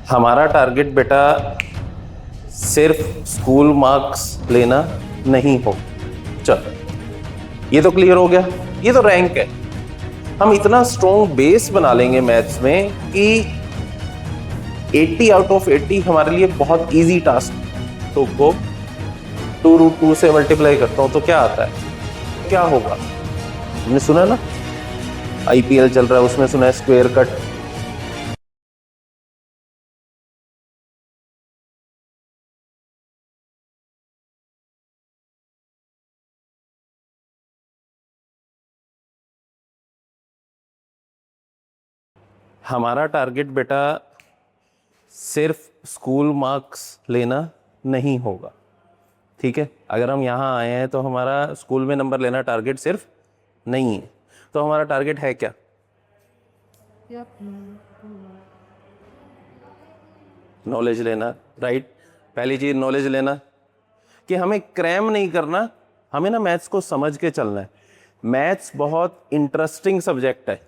हमारा टारगेट बेटा सिर्फ स्कूल मार्क्स लेना नहीं हो। चलो ये तो क्लियर हो गया, ये तो रैंक है। हम इतना स्ट्रॉन्ग बेस बना लेंगे मैथ्स में कि 80 आउट ऑफ 80 हमारे लिए बहुत इजी टास्क। तो को 2√2 से मल्टीप्लाई करता हूं तो क्या आता है, क्या होगा? तुमने सुना ना, आईपीएल चल रहा है, उसमें सुना है स्क्वायर कट। हमारा टारगेट बेटा सिर्फ स्कूल मार्क्स लेना नहीं होगा, ठीक है? अगर हम यहाँ आए हैं तो हमारा स्कूल में नंबर लेना टारगेट सिर्फ नहीं है। तो हमारा टारगेट है क्या? नॉलेज लेना, राइट? पहली चीज नॉलेज लेना, कि हमें क्रैम नहीं करना, हमें ना मैथ्स को समझ के चलना है। मैथ्स बहुत इंटरेस्टिंग सब्जेक्ट है,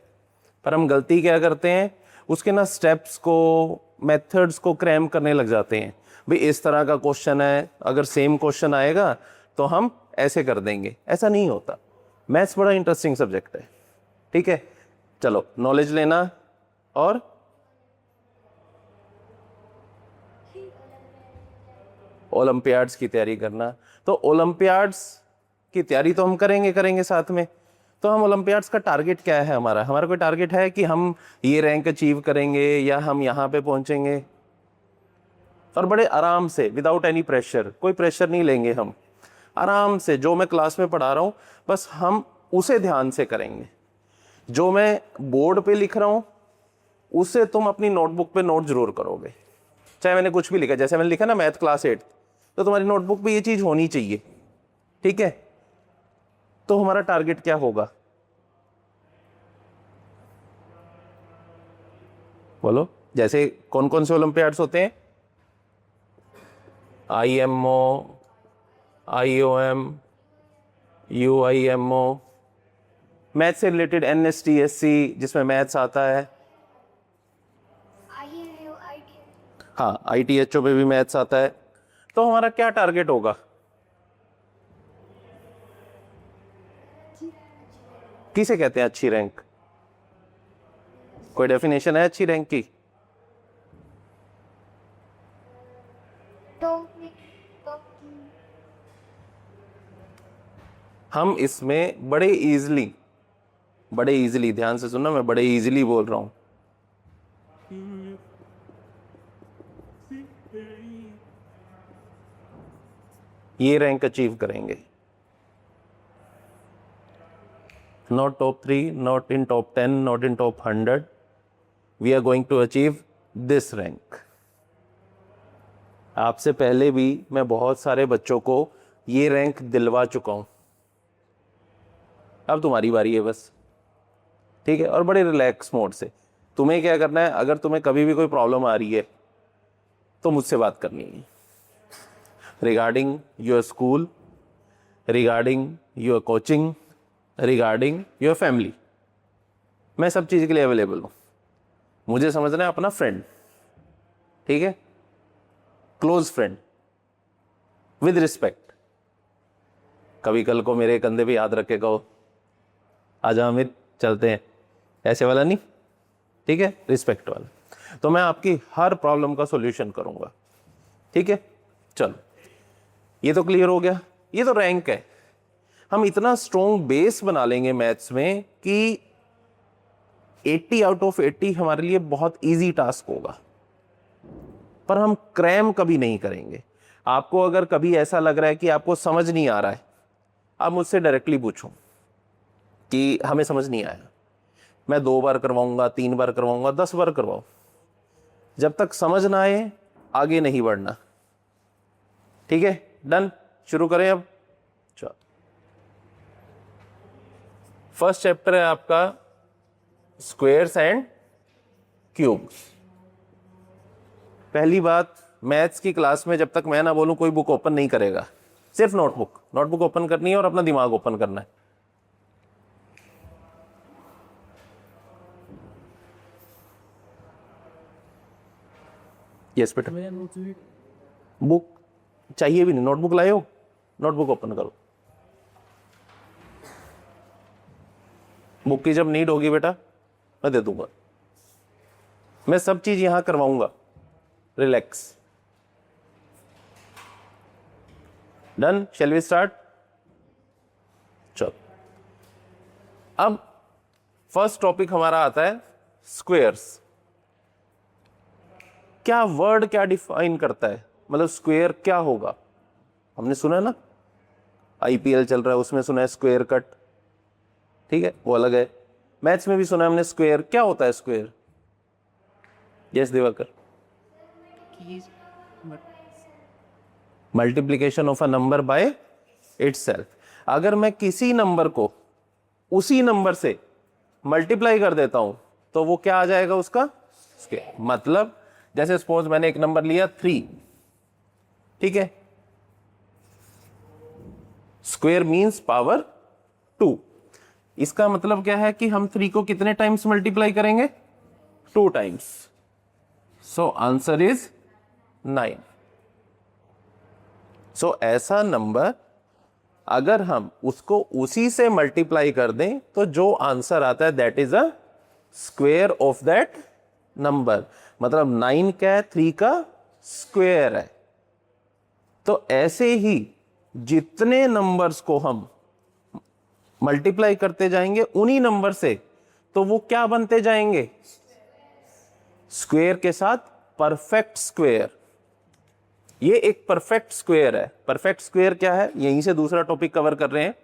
पर हम गलती क्या करते हैं, उसके ना स्टेप्स को, मेथड्स को क्रैम करने लग जाते हैं। भाई इस तरह का क्वेश्चन है, अगर सेम क्वेश्चन आएगा तो हम ऐसे कर देंगे। ऐसा नहीं होता। मैथ्स बड़ा इंटरेस्टिंग सब्जेक्ट है, ठीक है? चलो नॉलेज लेना और ओलंपियाड्स की तैयारी करना। तो ओलंपियाड्स की तैयारी तो हम करेंगे साथ में। तो हम ओलंपियाड्स का टारगेट क्या है? हमारा कोई टारगेट है कि हम ये रैंक अचीव करेंगे या हम यहां पे पहुंचेंगे? और बड़े आराम से, विदाउट एनी प्रेशर, कोई प्रेशर नहीं लेंगे हम। आराम से जो मैं क्लास में पढ़ा रहा हूं बस हम उसे ध्यान से करेंगे। जो मैं बोर्ड पे लिख रहा हूं उसे तुम अपनी नोटबुक पे नोट जरूर करोगे, चाहे मैंने कुछ भी लिखा। जैसे मैंने लिखा ना मैथ क्लास 8, तो तुम्हारी नोटबुक पे ये चीज होनी चाहिए, ठीक है? तो हमारा टारगेट क्या होगा, बोलो? जैसे कौन कौन से ओलंपियाड्स होते हैं? IMO, IOM, UIMO, मैथ से रिलेटेड NSTSC जिसमें मैथ्स आता है, हाँ ITHO में भी मैथ्स आता है। तो हमारा क्या टारगेट होगा? किसे कहते हैं अच्छी रैंक? कोई डेफिनेशन है अच्छी रैंक की? हम इसमें बड़े इजीली ध्यान से सुनना, मैं बड़े इजीली बोल रहा हूं। ये रैंक अचीव करेंगे। Not top 3, not in top 10, not in top 100, we are going to achieve this rank. आपसे पहले भी मैं बहुत सारे बच्चों को ये रैंक दिलवा चुका हूं। अब तुम्हारी बारी है बस, ठीक है? और बड़े रिलैक्स मोड से। तुम्हें क्या करना है, अगर तुम्हें कभी भी कोई प्रॉब्लम आ रही है तो मुझसे बात करनी है, regarding your school, regarding your coaching, regarding your family. मैं सब चीज के लिए अवेलेबल हूं। मुझे समझना है अपना फ्रेंड, ठीक है? Close friend with respect. कभी कल को मेरे कंधे पे याद रखे कहो आजा अमित चलते हैं, ऐसे वाला नहीं, ठीक है? रिस्पेक्ट वाला। तो मैं आपकी हर प्रॉब्लम का सॉल्यूशन करूंगा, ठीक है? चलो ये तो क्लियर हो गया, ये तो रैंक है। हम इतना स्ट्रॉन्ग बेस बना लेंगे मैथ्स में कि 80 आउट ऑफ 80 हमारे लिए बहुत इजी टास्क होगा, पर हम क्रैम कभी नहीं करेंगे। आपको अगर कभी ऐसा लग रहा है कि आपको समझ नहीं आ रहा है, आप मुझसे डायरेक्टली पूछो कि हमें समझ नहीं आया। मैं 2 बार करवाऊंगा, 3 बार करवाऊंगा, 10 बार करवाओ, जब तक समझ ना आए आगे नहीं बढ़ना, ठीक है? डन, शुरू करें अब। चलो फर्स्ट चैप्टर है आपका स्क्वायर्स एंड क्यूब्स। पहली बात, मैथ्स की क्लास में जब तक मैं ना बोलूं कोई बुक ओपन नहीं करेगा, सिर्फ नोटबुक ओपन करनी है और अपना दिमाग ओपन करना है। यस बेटा, बुक चाहिए भी नहीं, नोटबुक लाए हो, नोटबुक ओपन करो। बुक की जब नीड होगी बेटा मैं दे दूंगा, मैं सब चीज यहां करवाऊंगा। Relax. Done, shall we start? चलो, अब फर्स्ट टॉपिक हमारा आता है स्क्वेयर्स। क्या वर्ड क्या डिफाइन करता है, मतलब स्क्वेयर क्या होगा? हमने सुना है ना, आईपीएल चल रहा है उसमें सुना है स्क्वेयर कट, ठीक है, वो अलग है। मैथ्स में भी सुना है हमने स्क्वेयर। क्या होता है square? Yes Diwakar. Multiplication of a number by itself. अगर मैं किसी नंबर को उसी नंबर से मल्टीप्लाई कर देता हूं तो वो क्या आ जाएगा उसका स्क्वायर। मतलब जैसे सपोज मैंने एक नंबर लिया 3, ठीक है, स्क्वायर मींस पावर 2। इसका मतलब क्या है कि हम 3 को कितने टाइम्स मल्टीप्लाई करेंगे? 2 टाइम्स। So answer is 9। सो ऐसा नंबर अगर हम उसको उसी से मल्टीप्लाई कर दें तो जो आंसर आता है that is a square of that number. मतलब 9 क्या है? 3 का स्क्वेयर है। तो ऐसे ही जितने नंबर्स को हम मल्टीप्लाई करते जाएंगे उन्हीं नंबर से, तो वो क्या बनते जाएंगे? स्क्वेयर के साथ परफेक्ट स्क्वेयर। ये एक परफेक्ट स्क्वेयर है। परफेक्ट स्क्वेयर क्या है, यहीं से दूसरा टॉपिक कवर कर रहे हैं।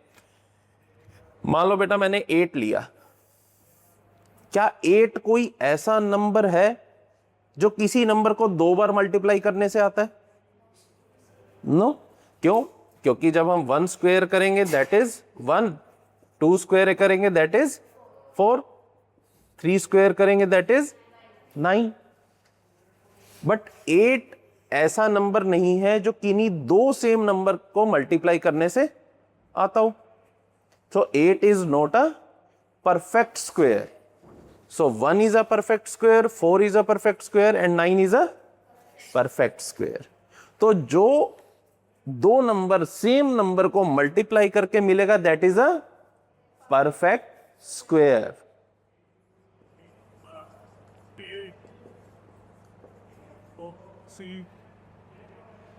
मान लो बेटा मैंने 8 लिया, क्या 8 कोई ऐसा नंबर है जो किसी नंबर को 2 बार मल्टीप्लाई करने से आता है? नो। क्यों? क्योंकि जब हम 1 स्क्वेयर करेंगे दैट इज 1, 2 स्क्वेयर करेंगे दैट इज 4, 3 स्क्वेयर करेंगे दैट इज 9। बट 8 ऐसा नंबर नहीं है जो किन्हीं 2 सेम नंबर को मल्टीप्लाई करने से आता हो। सो 8 is not a perfect square. So 1 is a perfect square, 4 is a perfect square and 9 is a perfect square. तो जो 2 नंबर सेम नंबर को मल्टीप्लाई करके मिलेगा that is a perfect square.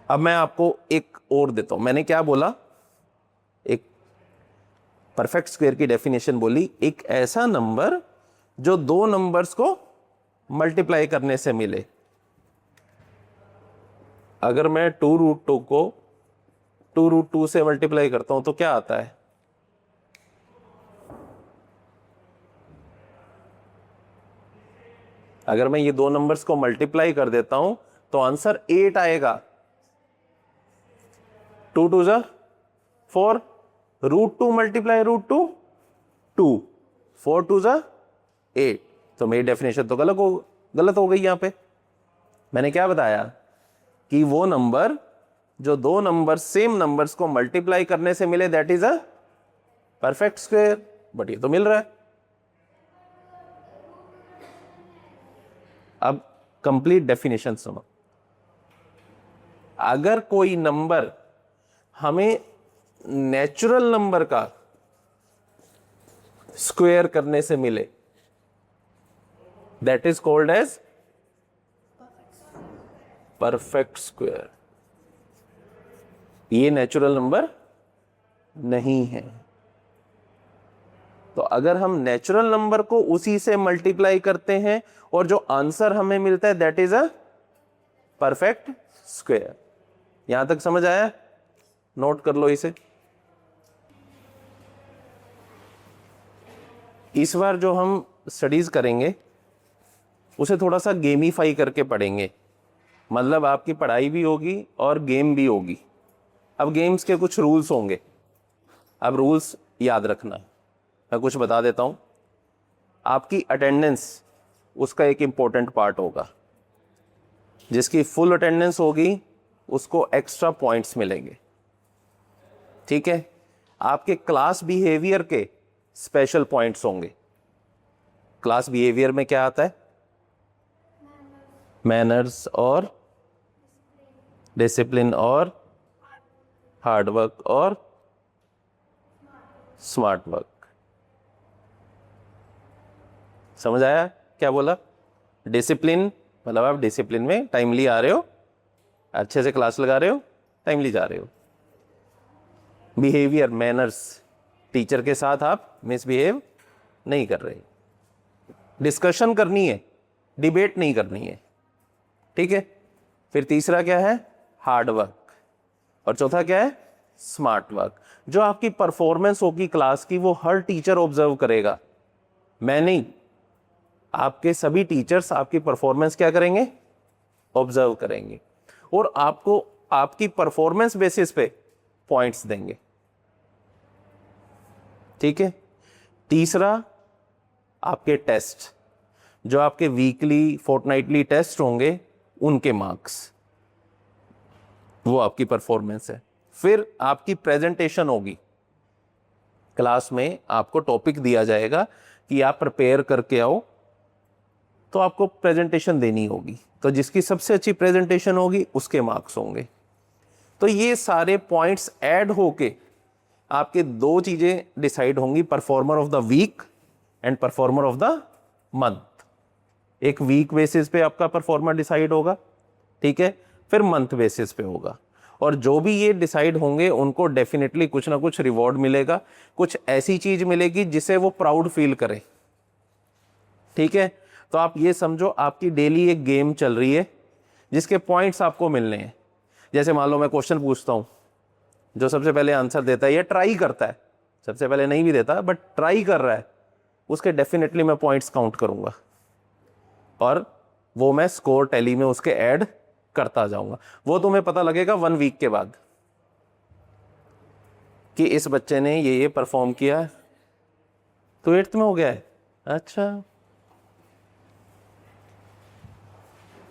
अब मैं आपको एक और देता हूं। मैंने क्या बोला? एक परफेक्ट स्क्वेयर की डेफिनेशन बोली, एक ऐसा नंबर जो 2 नंबर्स को मल्टीप्लाई करने से मिले। अगर मैं 2√2 को 2√2 से मल्टीप्लाई करता हूं तो क्या आता है? अगर मैं ये 2 नंबर्स को मल्टीप्लाई कर देता हूं तो आंसर 8 आएगा। 2 2 जा 4, √2 मल्टीप्लाई √2 2, 4 2 जा 8। तो मेरी डेफिनेशन तो गलत हो गई यहां पे। मैंने क्या बताया कि वो नंबर जो 2 नंबर सेम नंबर्स को मल्टीप्लाई करने से मिले that is a perfect square. But ये तो मिल रहा है। अब कंप्लीट डेफिनेशन सुनो। अगर कोई नंबर हमें नेचुरल नंबर का स्क्वेयर करने से मिले that is called as perfect square. ये नेचुरल नंबर नहीं है। तो अगर हम नेचुरल नंबर को उसी से मल्टीप्लाई करते हैं और जो आंसर हमें मिलता है that is a perfect square. यहां तक समझ आया? नोट कर लो इसे। इस बार जो हम स्टडीज करेंगे उसे थोड़ा सा गेमीफाई करके पढ़ेंगे। मतलब आपकी पढ़ाई भी होगी और गेम भी होगी। अब गेम्स के कुछ रूल्स होंगे। अब रूल्स याद रखना, मैं कुछ बता देता हूं। आपकी अटेंडेंस उसका एक इंपॉर्टेंट पार्ट होगा। जिसकी फुल अटेंडेंस होगी उसको एक्स्ट्रा पॉइंट्स मिलेंगे, ठीक है। आपके क्लास बिहेवियर के स्पेशल पॉइंट्स होंगे। क्लास बिहेवियर में क्या आता है? मैनर्स और डिसिप्लिन और हार्ड वर्क और स्मार्ट वर्क। समझ आया क्या बोला? डिसिप्लिन मतलब आप डिसिप्लिन में टाइमली आ रहे हो, अच्छे से क्लास लगा रहे हो, टाइमली जा रहे हो। बिहेवियर मैनर्स, टीचर के साथ आप मिसबिहेव नहीं कर रहे। डिस्कशन करनी है, डिबेट नहीं करनी है, ठीक है। फिर तीसरा क्या है? Hard work. और चौथा क्या है? Smart work. जो आपकी परफॉर्मेंस होगी क्लास की वो हर टीचर ऑब्जर्व करेगा, मैं नहीं, आपके सभी टीचर्स आपकी परफॉर्मेंस क्या करेंगे? ऑब्जर्व करेंगे और आपको आपकी परफॉर्मेंस बेसिस पे पॉइंट्स देंगे, ठीक है। तीसरा आपके टेस्ट, जो आपके वीकली फोर्टनाइटली टेस्ट होंगे उनके मार्क्स, वो आपकी परफॉर्मेंस है। फिर आपकी प्रेजेंटेशन होगी, क्लास में आपको टॉपिक दिया जाएगा कि आप प्रिपेयर करके आओ, तो आपको प्रेजेंटेशन देनी होगी, तो जिसकी सबसे अच्छी प्रेजेंटेशन होगी उसके मार्क्स होंगे। तो ये सारे पॉइंट्स ऐड होके आपके दो चीजें डिसाइड होंगी, performer of the week and performer of the month. एक वीक बेसिस पे आपका परफॉर्मर डिसाइड होगा, ठीक है, फिर मंथ बेसिस पे होगा। और जो भी ये डिसाइड होंगे उनको डेफिनेटली कुछ ना कुछ रिवॉर्ड मिलेगा, कुछ ऐसी चीज मिलेगी जिसे वो प्राउड फील करे, ठीक है। तो आप ये समझो आपकी डेली एक गेम चल रही है जिसके पॉइंट्स आपको मिलने हैं। जैसे मान लो मैं क्वेश्चन पूछता हूं, जो सबसे पहले आंसर देता है या ट्राई करता है, सबसे पहले नहीं भी देता बट ट्राई कर रहा है, उसके डेफिनेटली मैं पॉइंट्स काउंट करूंगा और वो मैं स्कोर टैली में उसके ऐड करता जाऊंगा। वो तुम्हें पता लगेगा 1 वीक के बाद कि इस बच्चे ने ये परफॉर्म किया, तो 8th में हो गया है। अच्छा,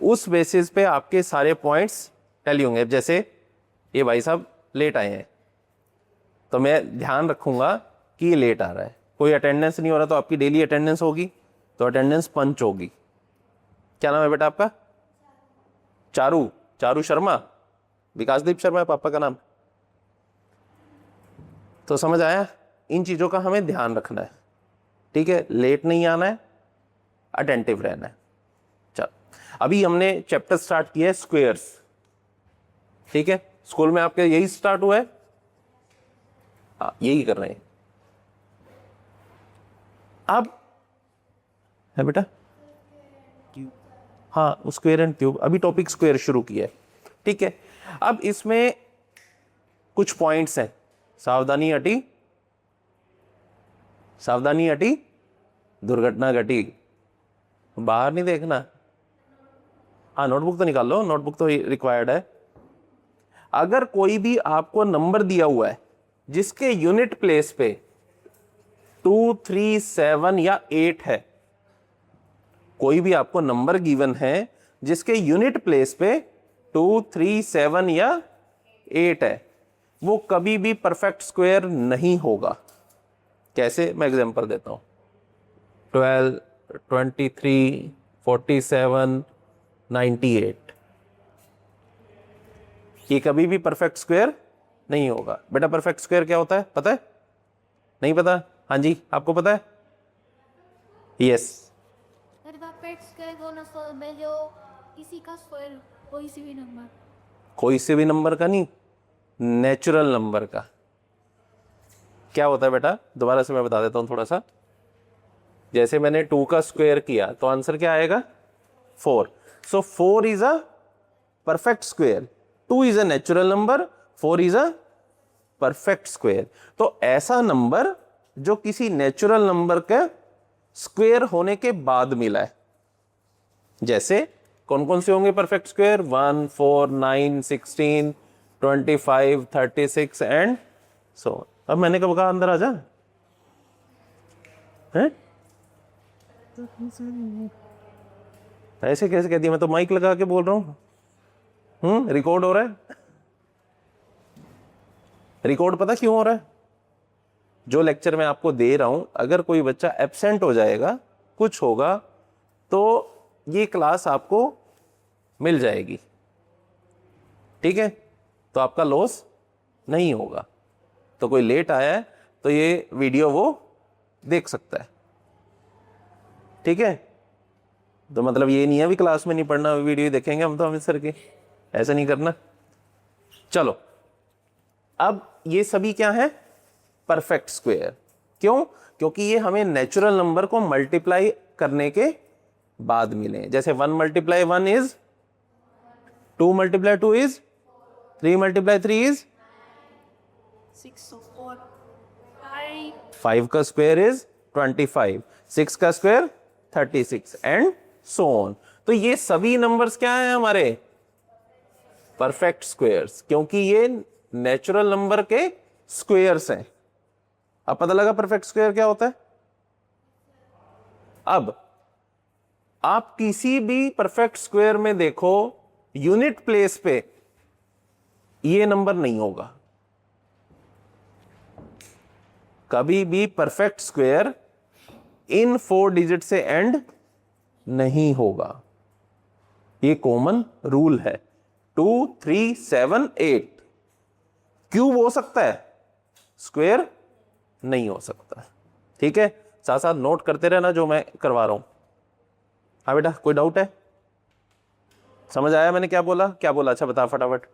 उस बेसिस पे आपके सारे पॉइंट्स टैली होंगे। जैसे ये भाई साहब लेट आए हैं, तो मैं ध्यान रखूंगा कि ये लेट आ रहा है, कोई अटेंडेंस नहीं हो रहा, तो आपकी डेली अटेंडेंस होगी, तो अटेंडेंस पंच होगी। क्या नाम है बेटा आपका? चारू, चारू शर्मा, विकासदीप शर्मा है पापा का नाम। तो समझ आया, इन चीजों का हमें ध्यान रखना है, ठीक है। लेट नहीं आना है, अटेंटिव रहना है। चल, अभी हमने चैप्टर स्टार्ट किया है स्क्वेयर्स, ठीक है। स्कूल में आपके यही स्टार्ट हुआ है, यही कर रहे हैं। अब है बेटा, हाँ, स्क्वायर एंड क्यूब, अभी टॉपिक स्क्वायर शुरू किया है, ठीक है। अब इसमें कुछ पॉइंट्स हैं, सावधानी हटी, सावधानी हटी, दुर्घटना घटी। बाहर नहीं देखना, हाँ नोटबुक तो निकाल लो, नोटबुक तो रिक्वायर्ड है। अगर कोई भी आपको नंबर दिया हुआ है जिसके यूनिट प्लेस पे 2, 3, 7 या 8 है, कोई भी आपको नंबर गिवन है जिसके यूनिट प्लेस पे 2, 3, 7 या 8 है, वो कभी भी परफेक्ट स्क्वायर नहीं होगा। कैसे? मैं एग्जांपल देता हूं, 12, 23, 47, 98, ये कभी भी परफेक्ट स्क्वायर नहीं होगा। बेटा परफेक्ट स्क्वायर क्या होता है पता है? नहीं पता? हाँ जी, आपको पता है? यस, परफेक्ट स्क्वायर कौन सा है? जो किसी का स्क्वायर, कोई सी भी नंबर, कोई से भी नंबर का नहीं, नेचुरल नंबर का। क्या होता है बेटा, दोबारा से मैं बता देता हूं थोड़ा सा। जैसे मैंने 2 का स्क्वायर किया तो आंसर क्या आएगा? 4। सो 4 is a perfect square, 2 is a natural number, 4 is a perfect square. तो ऐसा नंबर जो किसी नेचुरल नंबर के स्क्वायर होने के बाद मिला है। जैसे कौन कौन से होंगे परफेक्ट स्क्वायर? 1, 4, 9, 16, 25, 36 and so. अब मैंने कब कहा अंदर आ जा है? ऐसे कैसे कह दिया? मैं तो माइक लगा के बोल रहा हूं, रिकॉर्ड हो रहा है। रिकॉर्ड पता क्यों हो रहा है? जो लेक्चर मैं आपको दे रहा हूं, अगर कोई बच्चा एब्सेंट हो जाएगा, कुछ होगा, तो ये क्लास आपको मिल जाएगी, ठीक है, तो आपका लॉस नहीं होगा। तो कोई लेट आया है तो ये वीडियो वो देख सकता है, ठीक है। तो मतलब ये नहीं है अभी क्लास में नहीं पढ़ना, वीडियो देखेंगे हम तो अमित सर की, ऐसा नहीं करना। चलो, अब ये सभी क्या है, परफेक्ट स्क्वायर। क्यों? क्योंकि ये हमें नेचुरल नंबर को मल्टीप्लाई करने के बाद मिले। जैसे 1 × 1 इज 2 × 2 इज 3 × 3 इज 6 or 4 5 5 का स्क्वायर इज 25, 6 का स्क्वायर 36 एंड सो ऑन। तो ये सभी नंबर्स क्या हैं हमारे, परफेक्ट स्क्वायर्स, क्योंकि ये नेचुरल नंबर के स्क्वायर्स हैं। अब पता लगा परफेक्ट स्क्वायर क्या होता है। अब आप किसी भी परफेक्ट स्क्वायर में देखो, यूनिट प्लेस पे ये नंबर नहीं होगा। कभी भी परफेक्ट स्क्वायर इन 4 डिजिट से एंड नहीं होगा। ये कॉमन रूल है। 2 3 7 8 क्यूब हो सकता है, स्क्वायर नहीं हो सकता, ठीक है। साथ साथ नोट करते रहना जो मैं करवा रहा हूं। हाँ बेटा, कोई डाउट है? समझ आया मैंने क्या बोला? क्या बोला? अच्छा बता फटाफट।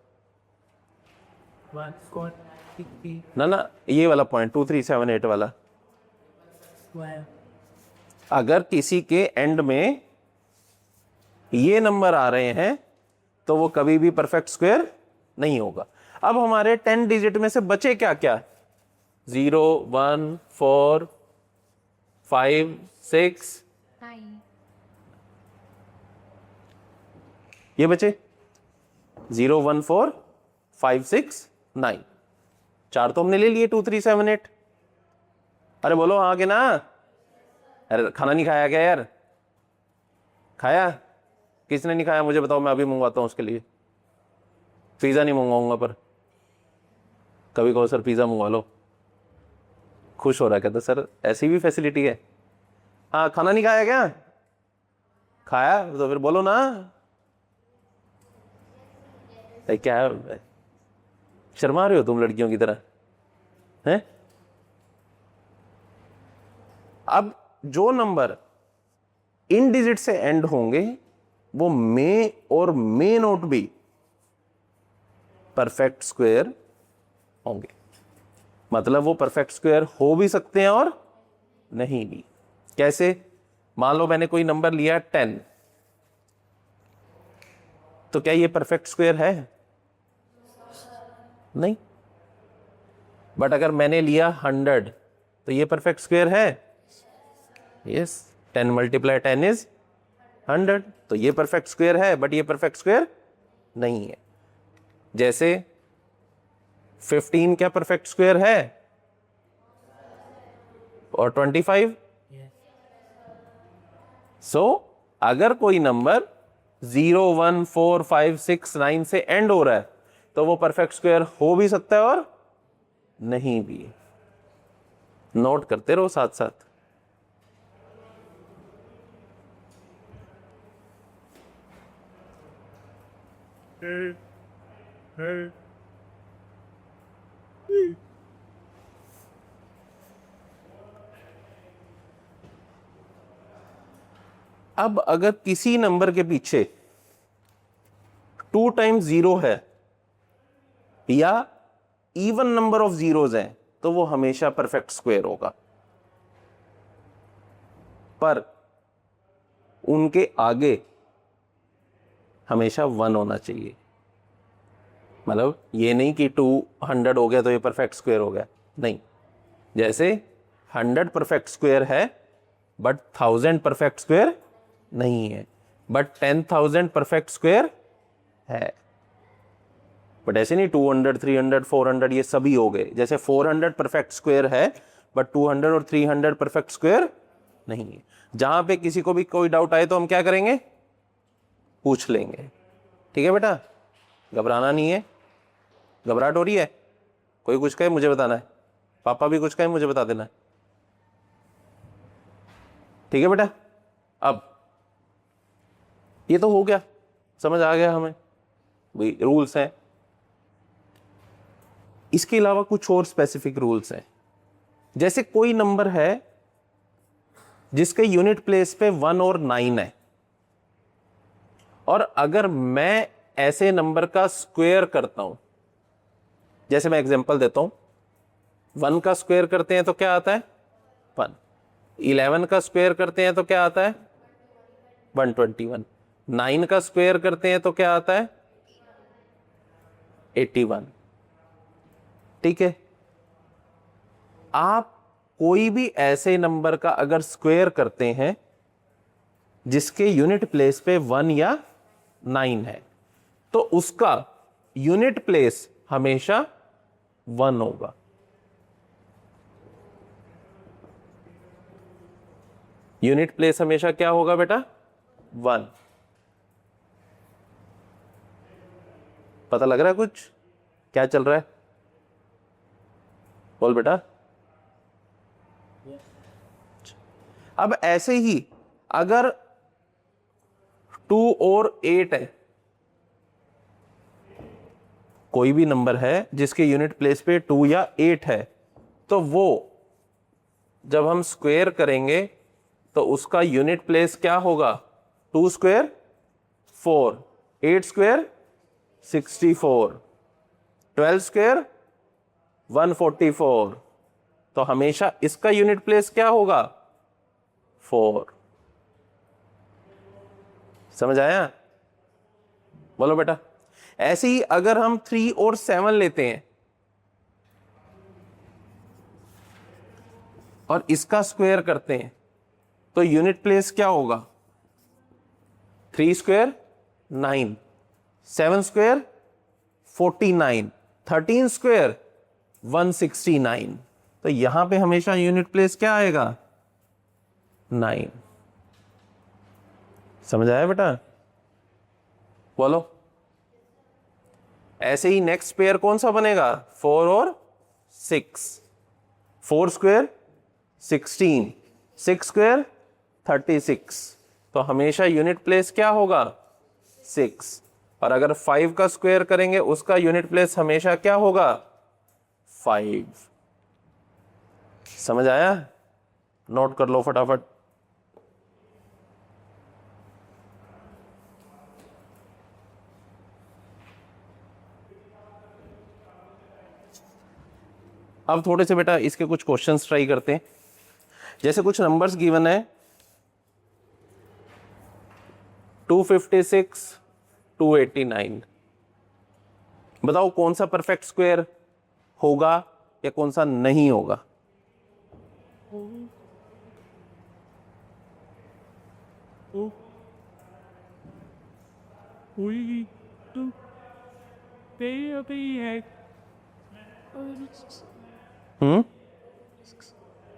ना ना, ये वाला पॉइंट 2 3 7 8 वाला, अगर किसी के एंड में ये नंबर आ रहे हैं तो वो कभी भी परफेक्ट स्क्वायर नहीं होगा। अब हमारे 10 डिजिट में से बचे क्या क्या? 0 1 4 5 6 9 ये बचे 0 1 4 5 6 9। 4 तो हमने ले लिए 2 3 7 8। अरे बोलो आगे ना। अरे खाना नहीं खाया क्या यार? खाया? किसने नहीं खाया मुझे बताओ, मैं अभी मंगवाता हूं उसके लिए। पिज्जा नहीं मंगवाऊंगा, पर कभी कहो सर पिज्जा मंगवा लो, खुश हो रहा है, कहता सर ऐसी भी फैसिलिटी है। हाँ, खाना नहीं खाया क्या? खाया तो फिर बोलो ना। क्या है? शर्मा रहे हो तुम लड़कियों की तरह हैं? अब जो नंबर इन डिजिट से एंड होंगे वो मे और may not be perfect square होंगे। मतलब वो परफेक्ट स्क्वायर हो भी सकते हैं और नहीं भी। कैसे? मान लो मैंने कोई नंबर लिया 10, तो क्या ये परफेक्ट स्क्वायर है? नहीं। बट अगर मैंने लिया 100 तो ये परफेक्ट स्क्वायर है? यस। 10 × 10 इज 100, तो ये परफेक्ट स्क्वायर है, बट ये परफेक्ट स्क्वायर नहीं है। जैसे 15 क्या परफेक्ट स्क्वायर है? और 25? सो अगर कोई नंबर 0 1 4 5 6 9 से एंड हो रहा है तो वो परफेक्ट स्क्वायर हो भी सकता है और नहीं भी। नोट करते रहो साथ साथ। अब अगर किसी नंबर के पीछे 2 टाइम्स 0 है या इवन नंबर ऑफ जीरोज हैं तो वो हमेशा परफेक्ट स्क्वायर होगा। पर उनके आगे हमेशा 1 होना चाहिए। मतलब ये नहीं कि 200 हो गया तो ये परफेक्ट स्क्वायर हो गया, नहीं। जैसे 100 परफेक्ट स्क्वायर है बट 1000 परफेक्ट स्क्वायर नहीं है, बट 10,000 परफेक्ट स्क्वायर है। बट ऐसे नहीं 200 300 400 ये सभी हो गए। जैसे 400 परफेक्ट स्क्वायर है बट 200 और 300 परफेक्ट स्क्वायर नहीं है। जहां पे किसी को भी कोई डाउट आए तो हम क्या करेंगे? पूछ लेंगे। ठीक है बेटा, घबराना नहीं है। घबराहट हो रही है? कोई कुछ कहे मुझे बताना है, पापा भी कुछ कहे मुझे बता देना है। ठीक है बेटा, अब ये तो हो गया, समझ आ गया हमें भाई रूल्स हैं। इसके अलावा कुछ और स्पेसिफिक रूल्स हैं। जैसे कोई नंबर है जिसके यूनिट प्लेस पे 1 और 9 है, और अगर मैं ऐसे नंबर का स्क्वायर करता हूं, जैसे मैं एग्जांपल देता हूं, 1 का स्क्वायर करते हैं तो क्या आता है 1, 11 का स्क्वायर करते हैं तो क्या आता है 121, 9 का स्क्वायर करते हैं तो क्या आता है 81। ठीक है, आप कोई भी ऐसे नंबर का अगर स्क्वायर करते हैं जिसके यूनिट प्लेस पे 1 या 9 है, तो उसका यूनिट प्लेस हमेशा 1 होगा। यूनिट प्लेस हमेशा क्या होगा बेटा 1। पता लग रहा है कुछ क्या चल रहा है? बोल बेटा। अब ऐसे ही अगर 2 और 8 है, कोई भी नंबर है जिसके यूनिट प्लेस पे 2 या 8 है, तो वो जब हम स्क्वायर करेंगे तो उसका यूनिट प्लेस क्या होगा 2 स्क्वायर 4, 8 स्क्वायर 64, 12 स्क्वायर 144, तो हमेशा इसका यूनिट प्लेस क्या होगा 4। समझ आया? बोलो बेटा। ऐसे ही अगर हम 3 और 7 लेते हैं और इसका स्क्वायर करते हैं तो यूनिट प्लेस क्या होगा 3 स्क्वायर 9, 7 स्क्वायर 49, 13 स्क्वायर 169, तो यहां पे हमेशा यूनिट प्लेस क्या आएगा 9। समझ आया बेटा? बोलो। ऐसे ही नेक्स्ट पेयर कौन सा बनेगा 4 और 6, 4 स्क्वायर 16, 6 स्क्वायर 36, तो हमेशा यूनिट प्लेस क्या होगा 6। और अगर 5 का स्क्वायर करेंगे उसका यूनिट प्लेस हमेशा क्या होगा 5। समझ आया? नोट कर लो फटाफट। अब थोड़े से बेटा इसके कुछ क्वेश्चंस ट्राई करते हैं। जैसे कुछ नंबर्स गिवन है 256, 289, बताओ कौन सा परफेक्ट स्क्वायर होगा या कौन सा नहीं होगा? हम्म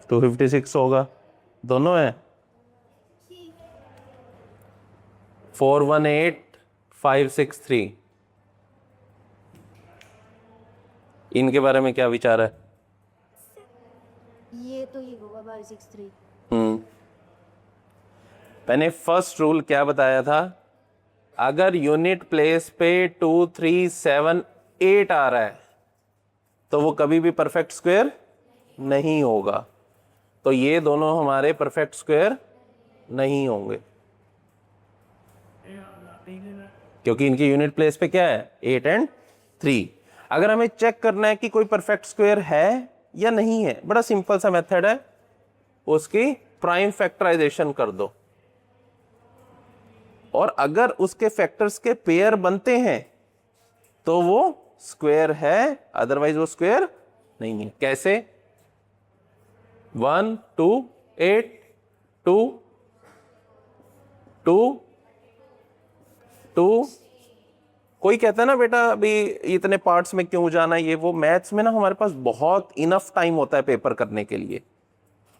256 होगा, दोनों है 418563। इनके बारे में क्या विचार है? ये तो ही होगा 563। मैंने फर्स्ट रूल क्या बताया था? अगर यूनिट प्लेस पे 2, 3, 7, 8 आ रहा है तो वो कभी भी परफेक्ट स्क्वायर नहीं होगा, तो ये दोनों हमारे परफेक्ट स्क्वायर नहीं होंगे क्योंकि इनकी यूनिट प्लेस पे क्या है 8 और 3। अगर हमें चेक करना है कि कोई परफेक्ट स्क्वायर है या नहीं है, बड़ा सिंपल सा मेथड है, उसकी प्राइम फैक्टराइजेशन कर दो, और अगर उसके फैक्टर्स के पेयर बनते हैं तो वो स्क्वायर है, अदरवाइज वो स्क्वायर नहीं है। कैसे? 1, 2, 8, 2, 2, 2। कोई कहता है ना बेटा अभी इतने पार्ट्स में क्यों जाना, ये वो। मैथ्स में ना हमारे पास बहुत इनफ टाइम होता है पेपर करने के लिए।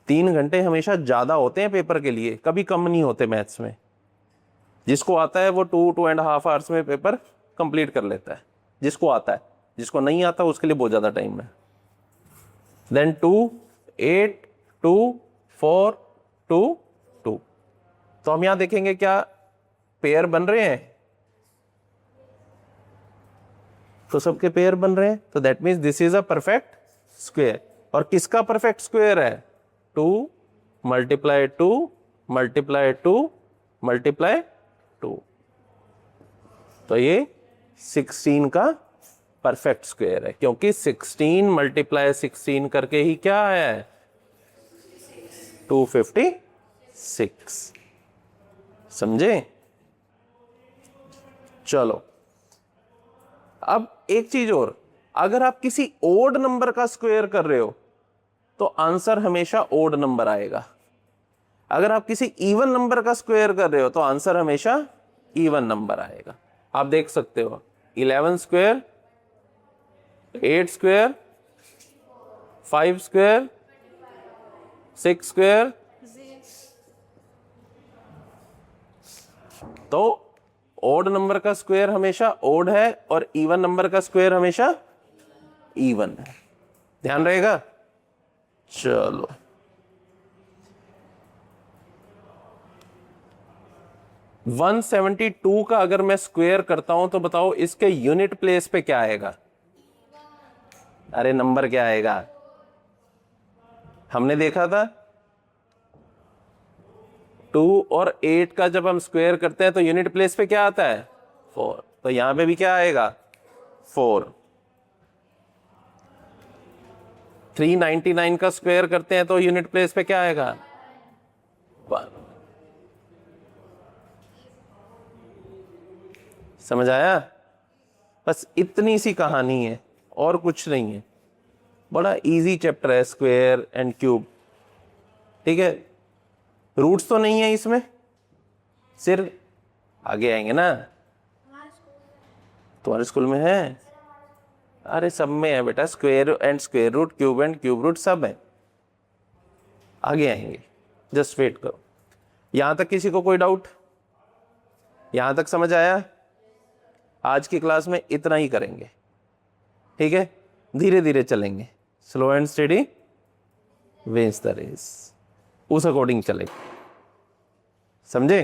3 घंटे हमेशा ज्यादा होते हैं पेपर के लिए, कभी कम नहीं होते मैथ्स में। जिसको आता है वो 2.5 आवर्स में पेपर कंप्लीट कर लेता है, जिसको आता है। जिसको नहीं आता उसके लिए बहुत ज्यादा टाइम है। देन 2, 8, 2, 4, 2, 2। तो हम यहां देखेंगे क्या पेयर बन रहे हैं? तो सबके पेयर बन रहे हैं, तो that means this is a perfect square. और किसका परफेक्ट स्क्वायर है? 2 मल्टीप्लाई 2 मल्टीप्लाई 2 मल्टीप्लाई 2, तो ये 16 का परफेक्ट स्क्वायर है, क्योंकि 16 मल्टीप्लाई 16 करके ही क्या आया है? 256। समझे? चलो अब एक चीज और, अगर आप किसी ओड नंबर का स्क्वायर कर रहे हो तो आंसर हमेशा ओड नंबर आएगा। अगर आप किसी इवन नंबर का स्क्वायर कर रहे हो तो आंसर हमेशा इवन नंबर आएगा। आप देख सकते हो 11 स्क्वायर, 8 स्क्वायर, 5 स्क्वायर, 6 स्क्वायर, तो ओड नंबर का स्क्वायर हमेशा ओड है और इवन नंबर का स्क्वायर हमेशा इवन है। ध्यान रहेगा? चलो 172 का अगर मैं स्क्वायर करता हूं तो बताओ इसके यूनिट प्लेस पे क्या आएगा? अरे नंबर क्या आएगा? हमने देखा था 2 और 8 का जब हम स्क्वायर करते हैं तो यूनिट प्लेस पे क्या आता है? 4। तो यहां पे भी क्या आएगा? 4। 399 का स्क्वायर करते हैं तो यूनिट प्लेस पे क्या आएगा? 1। समझ आया? बस इतनी सी कहानी है और कुछ नहीं है। बड़ा इजी चैप्टर है स्क्वायर एंड क्यूब। ठीक है, रूट्स तो नहीं है इसमें, सिर्फ आगे आएंगे ना। तुम्हारे स्कूल में है? अरे सब में है बेटा, square and square root, cube and cube root सब है, आगे आएंगे, जस्ट वेट करो। यहां तक किसी को कोई डाउट? यहां तक समझ आया? आज की क्लास में इतना ही करेंगे, ठीक है? धीरे धीरे चलेंगे, slow and steady wins the race, उस अकॉर्डिंग चलेंगे। समझे?